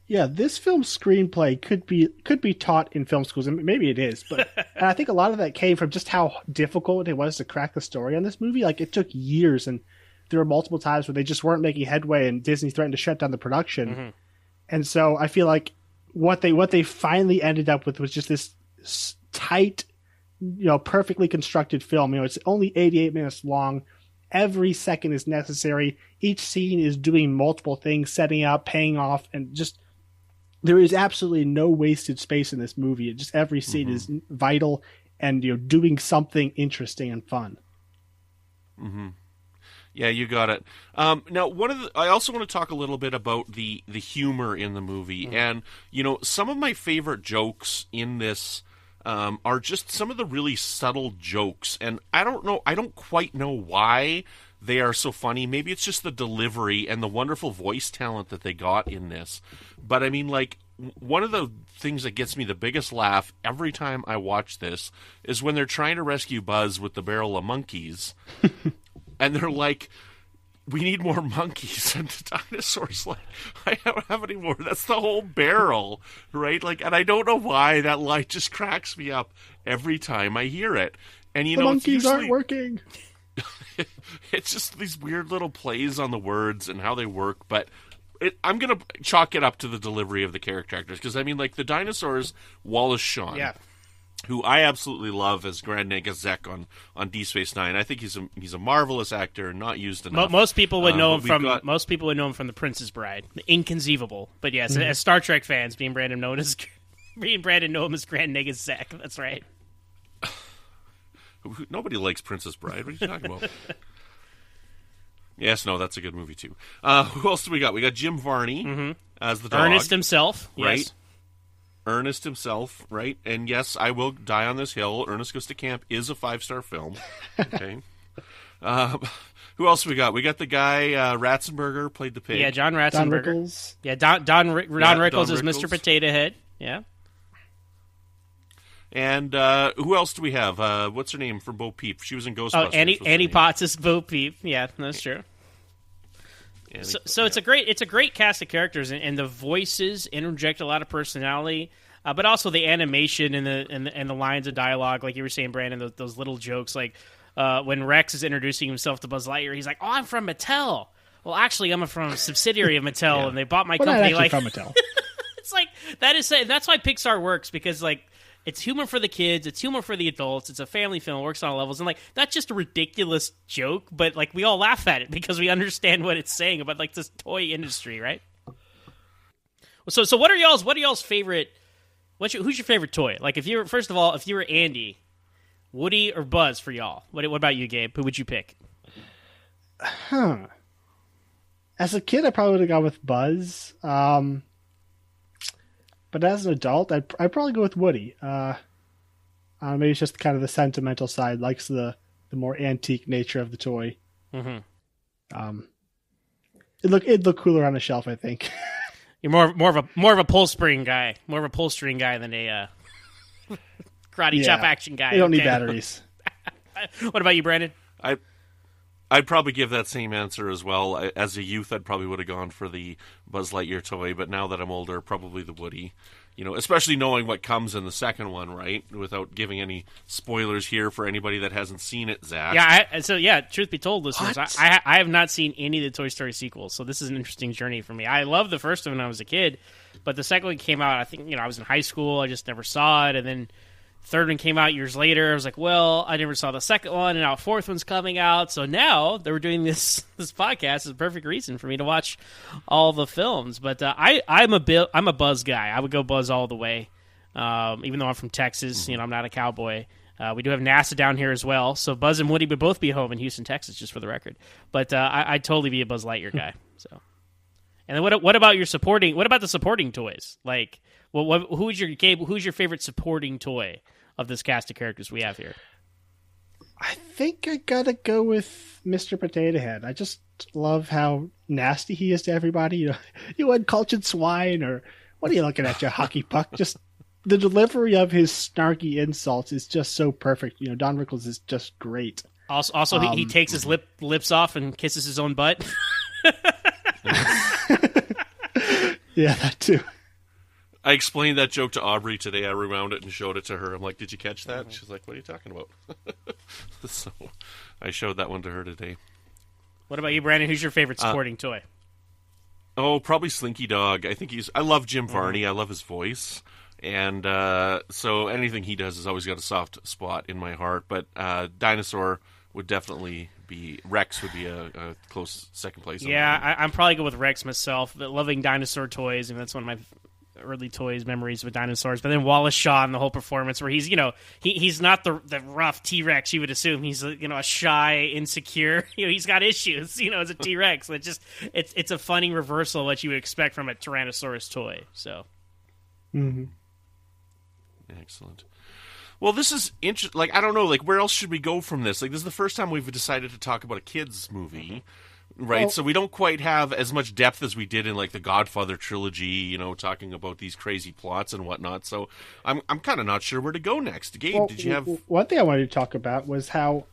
Yeah, this film's screenplay could be taught in film schools, and maybe it is, but and I think a lot of that came from just how difficult it was to crack the story on this movie. Like, it took years, and there were multiple times where they just weren't making headway, and Disney threatened to shut down the production. Mm-hmm. And so I feel like what they finally ended up with was just this tight, perfectly constructed film. It's only 88 minutes long. Every second is necessary. Each scene is doing multiple things, setting up, paying off, and just there is absolutely no wasted space in this movie. Just every scene is vital and doing something interesting and fun. Mm-hmm. Yeah, you got it. Now, I also want to talk a little bit about the humor in the movie, and some of my favorite jokes in this are just some of the really subtle jokes, and I don't quite know why they are so funny. Maybe it's just the delivery and the wonderful voice talent that they got in this. But I mean, like, one of the things that gets me the biggest laugh every time I watch this is when they're trying to rescue Buzz with the barrel of monkeys. And they're like, we need more monkeys. And the dinosaur's like, I don't have any more. That's the whole barrel, right? Like, and I don't know why that line just cracks me up every time I hear it. And the monkeys aren't working. It's just these weird little plays on the words and how they work, but I'm going to chalk it up to the delivery of the character actors, because, I mean, like, the dinosaurs, Wallace Shawn, who I absolutely love as Grand Nagus Zek on Deep Space Nine. I think he's a marvelous actor, not used enough. Most people would know him from The Princess Bride. Inconceivable. But yes, as Star Trek fans, me and Brandon know him as Grand Nagus Zek. That's right. Nobody likes Princess Bride. What are you talking about? Yes, no, that's a good movie, too. Who else do we got? We got Jim Varney as the dog. Ernest himself, right? Yes. Ernest himself, right? And yes, I Will Die on This Hill, Ernest Goes to Camp is a 5-star film. Okay. Who else we got? We got the guy, Ratzenberger, played the pig. Yeah, John Ratzenberger. Don Rickles. Yeah, Don Rickles is Mr. Potato Head. Yeah. And who else do we have? What's her name from Bo Peep? She was in Ghostbusters. Oh, Annie Potts is Bo Peep. Yeah, that's true. So it's a great cast of characters, and the voices interject a lot of personality, but also the animation and the lines of dialogue, like you were saying, Brandon. Those little jokes, like when Rex is introducing himself to Buzz Lightyear, he's like, "Oh, I'm from Mattel." Well, actually, I'm from a subsidiary of Mattel, and they bought my company. Not actually from Mattel. It's like that's why Pixar works, because like, it's humor for the kids, it's humor for the adults, it's a family film, it works on all levels, and like, that's just a ridiculous joke, but like, we all laugh at it because we understand what it's saying about like this toy industry, right? So what are y'all's favorite? Who's your favorite toy? Like, if you were Andy, Woody or Buzz for y'all? What about you, Gabe? Who would you pick? As a kid, I probably would have gone with Buzz. But as an adult, I'd probably go with Woody. Maybe it's just kind of the sentimental side, likes the more antique nature of the toy. Mm-hmm. It'd look cooler on a shelf, I think. You're more of a pull string guy, than a karate chop action guy. You don't need batteries. What about you, Brandon? I'd probably give that same answer as well. As a youth, I'd probably would have gone for the Buzz Lightyear toy, but now that I'm older, probably the Woody. Especially knowing what comes in the second one, right? Without giving any spoilers here for anybody that hasn't seen it, Zach. Yeah, truth be told, listeners, I have not seen any of the Toy Story sequels, so this is an interesting journey for me. I loved the first one when I was a kid, but the second one came out, I think, I was in high school, I just never saw it, and then third one came out years later. I was like, well, I never saw the second one, and now fourth one's coming out. So now that we're doing this podcast is a perfect reason for me to watch all the films. But I'm a Buzz guy. I would go Buzz all the way. Even though I'm from Texas, I'm not a cowboy. We do have NASA down here as well, so Buzz and Woody would both be home in Houston, Texas, just for the record. But I'd totally be a Buzz Lightyear guy. So, and then what about your supporting? What about the supporting toys? Like, who's your favorite supporting toy of this cast of characters we have here? I think I gotta go with Mr. Potato Head. I just love how nasty he is to everybody. You uncultured swine, or what are you looking at, you hockey puck? Just the delivery of his snarky insults is just so perfect. Don Rickles is just great. Also, he takes his lips off and kisses his own butt. Yeah, that too. I explained that joke to Aubrey today. I rewound it and showed it to her. I'm like, did you catch that? She's like, what are you talking about? So I showed that one to her today. What about you, Brandon? Who's your favorite sporting toy? Oh, probably Slinky Dog. I love Jim Varney. I love his voice. And so anything he does has always got a soft spot in my heart. But Dinosaur would definitely be... Rex would be a close second place. Yeah, I'm probably good with Rex myself. But loving dinosaur toys, and that's one of my early toys memories with dinosaurs. But then Wallace Shaw and the whole performance where he's, he's not the rough T-Rex you would assume. He's, a shy, insecure, he's got issues, as a T-Rex. It's a funny reversal of what you would expect from a Tyrannosaurus toy. So. Mm-hmm. Excellent. Well, this is interesting. I don't know, where else should we go from this? This is the first time we've decided to talk about a kids movie. Right, well, so we don't quite have as much depth as we did in the Godfather trilogy, talking about these crazy plots and whatnot. So I'm kind of not sure where to go next. Gabe, did you have one thing I wanted to talk about was how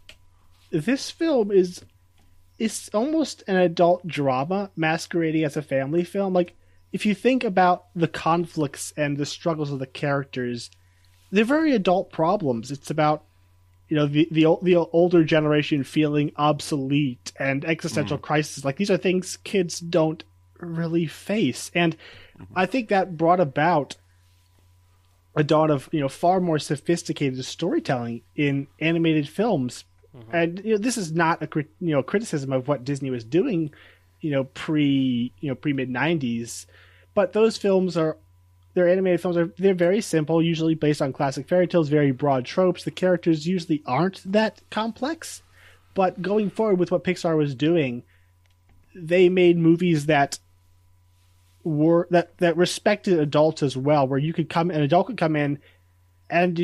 this film is almost an adult drama masquerading as a family film. If you think about the conflicts and the struggles of the characters, they're very adult problems. It's about the older generation feeling obsolete and existential crisis. These are things kids don't really face. And I think that brought about a dawn of, far more sophisticated storytelling in animated films. And, this is not a criticism of what Disney was doing, pre mid-90s, but those films their animated films they're very simple, usually based on classic fairy tales, very broad tropes. The characters usually aren't that complex, but going forward with what Pixar was doing, they made movies that respected adults as well, where an adult could come in and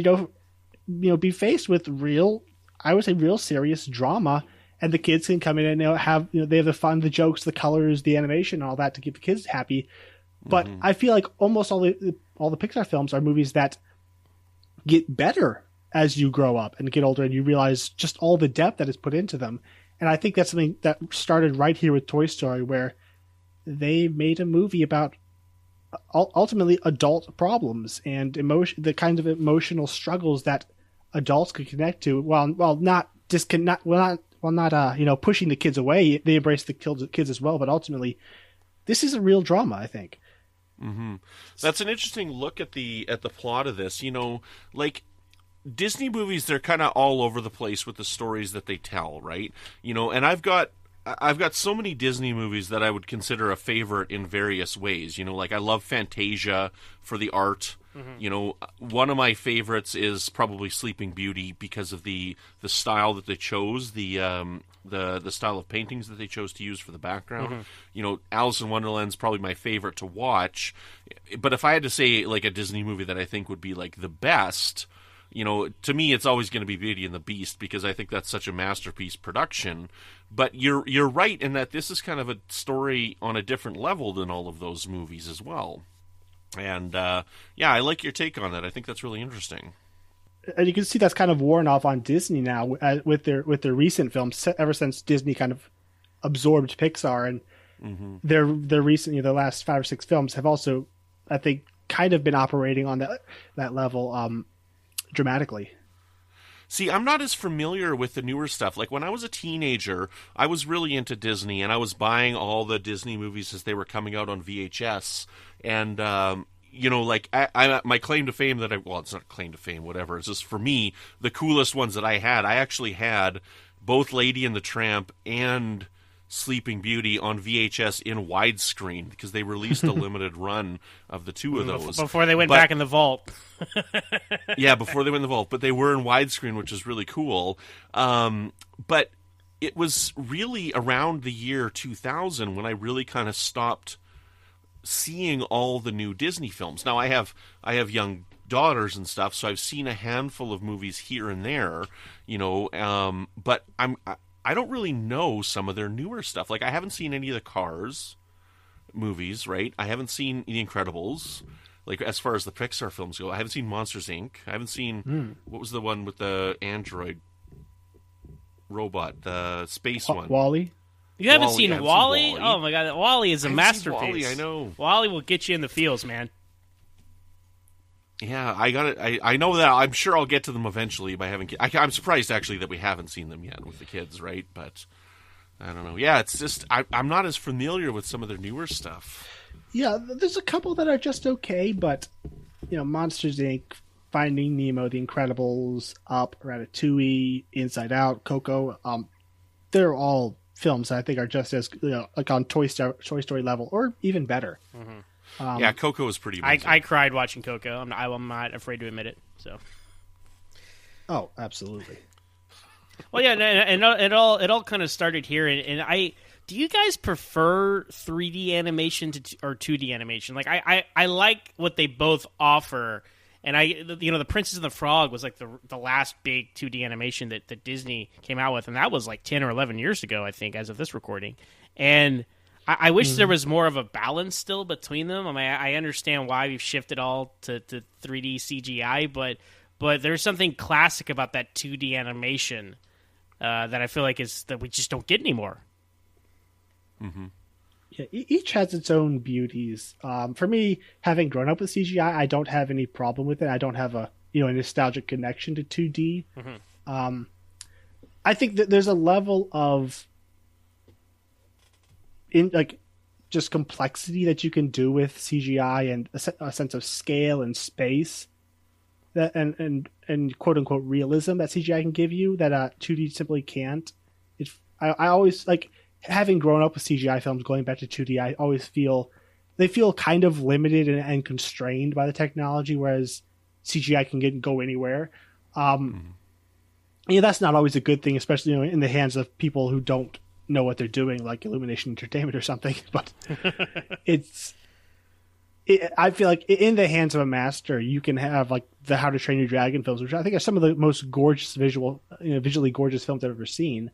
be faced with real serious drama, and the kids can come in and have they have the fun, the jokes, the colors, the animation, all that to keep the kids happy. But I feel like almost all the Pixar films are movies that get better as you grow up and get older, and you realize just all the depth that is put into them. And I think that's something that started right here with Toy Story, where they made a movie about ultimately adult problems and the kinds of emotional struggles that adults could connect to, while not pushing the kids away. They embrace the kids as well, but ultimately, this is a real drama, I think. Mm-hmm. That's an interesting look at the plot of this. Disney movies, they're kind of all over the place with the stories that they tell, right? And I've got so many Disney movies that I would consider a favorite in various ways. I love Fantasia for the art. Mm-hmm. One of my favorites is probably Sleeping Beauty because of the style that they chose, the style of paintings that they chose to use for the background. Mm-hmm. Alice in Wonderland's probably my favorite to watch. But if I had to say a Disney movie that I think would be the best, to me it's always going to be Beauty and the Beast, because I think that's such a masterpiece production. But you're right in that this is kind of a story on a different level than all of those movies as well. And I like your take on that. I think that's really interesting. And you can see that's kind of worn off on Disney now with their recent films, ever since Disney kind of absorbed Pixar, and their recent, the last 5 or 6 films have also, I think, kind of been operating on that level dramatically. See, I'm not as familiar with the newer stuff. When I was a teenager, I was really into Disney, and I was buying all the Disney movies as they were coming out on VHS. And, my claim to fame it's not claim to fame, whatever. It's just, for me, the coolest ones that I actually had both Lady and the Tramp and Sleeping Beauty on VHS in widescreen, because they released a limited run of the two of those. Before they went back in the vault. Yeah, before they went in the vault. But they were in widescreen, which is really cool. But it was really around the year 2000 when I really kind of stopped seeing all the new Disney films. Now, I have young daughters and stuff, so I've seen a handful of movies here and there, but I don't really know some of their newer stuff. I haven't seen any of the Cars movies, right? I haven't seen The Incredibles. As far as the Pixar films go, I haven't seen Monsters, Inc. I haven't seen, what was the one with the android robot, the space one? WALL-E? You haven't Wall-E. seen I've Wall-E? Wall-E. Oh my god, Wall-E is a masterpiece. Wall-E, I know. Wall-E will get you in the feels, man. Yeah, I got it. I know that. I'm sure I'll get to them eventually. By having, I'm surprised actually that we haven't seen them yet with the kids, right? But I don't know. Yeah, it's just I'm not as familiar with some of their newer stuff. Yeah, there's a couple that are just okay, but Monsters Inc., Finding Nemo, The Incredibles, Up, Ratatouille, Inside Out, Coco. They're all films that I think are just as like on Toy Story level, or even better. Mm-hmm. Yeah, Coco is pretty amazing. I cried watching Coco. I'm not afraid to admit it. So. Oh, absolutely. Well, yeah, and it all kind of started here, and do you guys prefer 3D animation or 2D animation? Like I like what they both offer, and the Princess and the Frog was like the last big 2D animation that Disney came out with, and that was like 10 or 11 years ago, I think, as of this recording, and. I wish there was more of a balance still between them. I mean, I understand why we've shifted all to 3D CGI, but there's something classic about that 2D animation that I feel like is that we just don't get anymore. Mm-hmm. Yeah, each has its own beauties. For me, having grown up with CGI, I don't have any problem with it. I don't have a nostalgic connection to 2D. Mm-hmm. I think that there's a level of just complexity that you can do with CGI and a sense of scale and space that and quote unquote realism that CGI can give you that 2D simply can't. I always like having grown up with CGI films going back to 2D. I always feel they feel kind of limited and constrained by the technology, whereas CGI can go anywhere. That's not always a good thing, especially in the hands of people who don't know what they're doing, like Illumination Entertainment or something. But I feel like in the hands of a master, you can have like the How to Train Your Dragon films, which I think are some of the most gorgeous visually gorgeous films I've ever seen.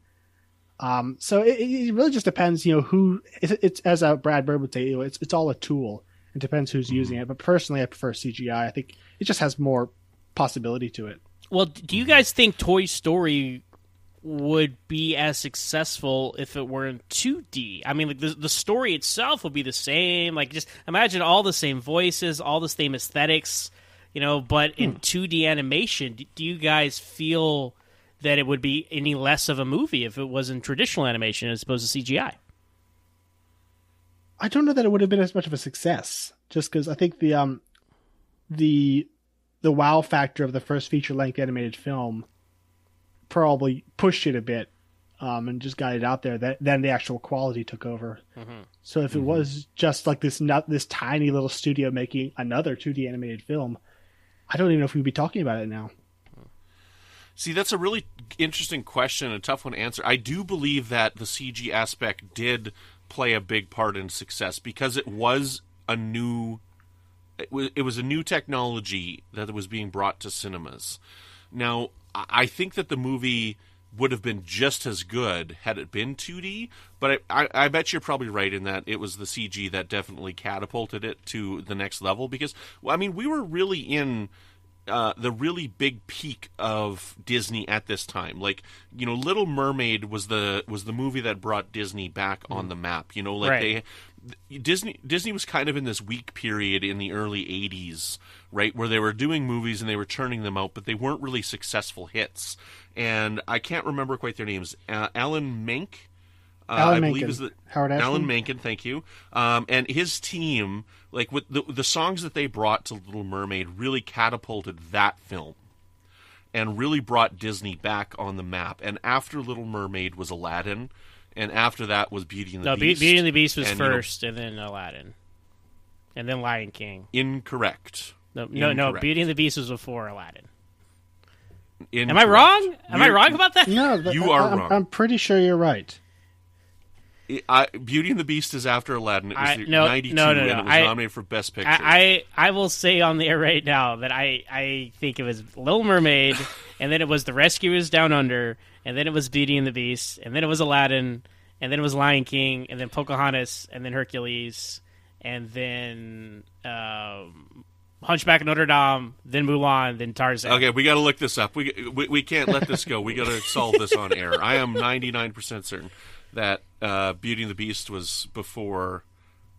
So it really just depends, who it's as Brad Bird would say, it's all a tool. It depends who's using it. But personally, I prefer CGI. I think it just has more possibility to it. Well, do you guys think Toy Story would be as successful if it were in 2D? I mean, like the story itself would be the same. Like, just imagine all the same voices, all the same aesthetics, but in 2D animation, do you guys feel that it would be any less of a movie if it was in traditional animation as opposed to CGI? I don't know that it would have been as much of a success, just because I think the wow factor of the first feature-length animated film probably pushed it a bit and just got it out there. Then the actual quality took over. Mm-hmm. So if it was just like this tiny little studio making another 2D animated film, I don't even know if we'd be talking about it now. See, that's a really interesting question, a tough one to answer. I do believe that the CG aspect did play a big part in success because it was a new technology that was being brought to cinemas. Now, I think that the movie would have been just as good had it been 2D, but I bet you're probably right in that it was the CG that definitely catapulted it to the next level because, I mean, we were really in the really big peak of Disney at this time. Like, Little Mermaid was the movie that brought Disney back on the map. Right. Disney was kind of in this weak period in the early 80s, right, where they were doing movies and they were churning them out, but they weren't really successful hits. And I can't remember quite their names. Alan Menken. Alan I Menken. believe is the Howard Ashman? Alan Menken, thank you. And his team, like with the songs that they brought to Little Mermaid, really catapulted that film and really brought Disney back on the map. And after Little Mermaid was Aladdin, and after that was Beauty and the Beast. Beauty and the Beast was first, and then Aladdin, and then Lion King. Incorrect. No. Beauty and the Beast was before Aladdin. Incorrect. Am I wrong? Am I wrong about that? No, you are wrong. I'm pretty sure you're right. Beauty and the Beast is after Aladdin. It was 92, no. and it was nominated for Best Picture. I will say on the air right now that I think it was Little Mermaid, and then it was The Rescuers Down Under, and then it was Beauty and the Beast, and then it was Aladdin, and then it was Lion King, and then Pocahontas, and then Hercules, and then Hunchback of Notre Dame, then Mulan, then Tarzan. Okay, we got to look this up. We can't let this go. We got to solve this on air. I am 99% certain. that Beauty and the Beast was before,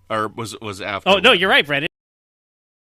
or was after. Oh no, you're right, Brandon.